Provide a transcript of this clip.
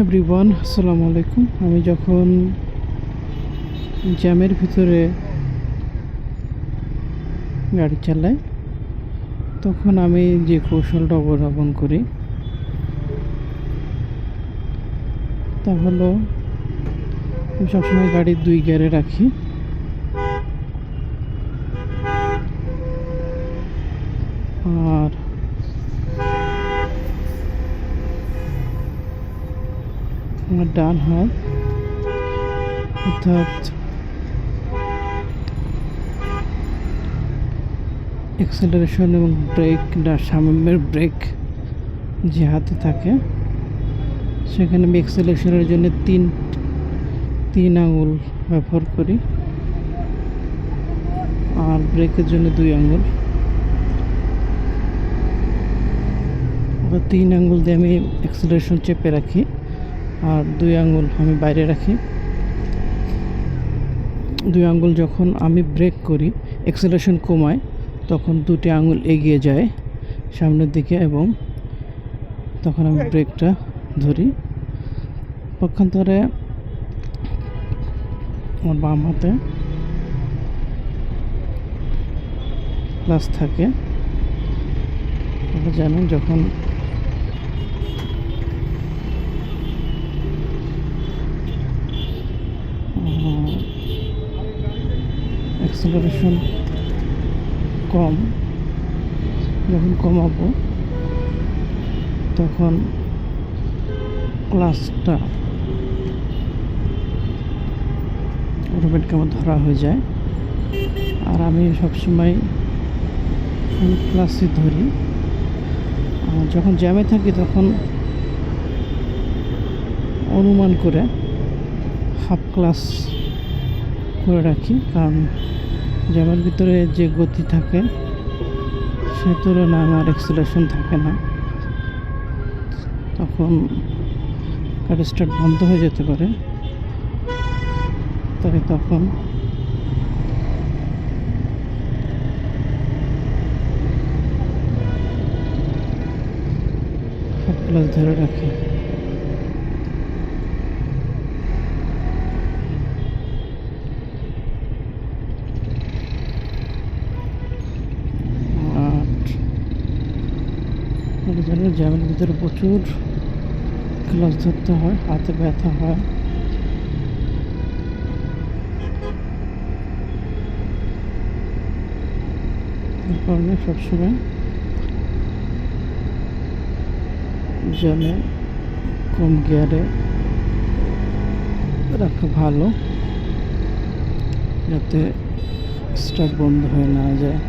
Everyone, আসসালামু আলাইকুম। আমি যখন জ্যামের ভিতরে গাড়ি চালাই তখন আমি যে কৌশলটা অবলম্বন করি তা হলো আমি সবসময় গাড়ি 2 গিয়ারে রাখি। আর আমার ডান হাত অর্থাৎ অ্যাক্সেলারেশন এবং ব্রেক, সামনের ব্রেক যে হাতে থাকে সেখানে আমি অ্যাক্সেলারেশনের জন্য তিন আঙুল ব্যবহার করি আর ব্রেকের জন্য 2 আঙুল। 3 আঙুল দিয়ে আমি অ্যাক্সেলারেশন চেপে রাখি আর 2 আঙুল আমি বাইরে রাখি। 2 আঙুল যখন আমি ব্রেক করি, অ্যাক্সেলারেশন কমাই, তখন 2টি আঙুল এগিয়ে যায় সামনের দিকে এবং তখন আমি ব্রেকটা ধরি। পক্ষান্তরে আমার বাম হাতে ক্লাচ থাকে। আপনারা জানেন যখন অ্যাক্সেলারেশন যখন কমাবো তখন ক্লাচটা অটোমেটিক আমার ধরা হয়ে যায়। আর আমি সবসময় ফুল ক্লাচই ধরি। আর যখন জ্যামে থাকি তখন অনুমান করে হাফ ক্লাচ করে রাখি, কারণ জ্যামের ভিতরে যে গতি থাকে সে তুলনায় আমার অ্যাক্সেলারেশন থাকে না, তখন গাড়ি স্টার্ট বন্ধ হয়ে যেতে পারে। তাই তখন হাফ ক্লাচ ধরে রাখি। জানেন জ্যামের ভিতরে প্রচুর ক্লাচ ধরতে হয়, হাতে ব্যথা হয়। এই কারণে সবসময় জ্যামে কম গিয়ারে রাখা ভালো, যাতে স্টার্ট বন্ধ হয়ে না যায়।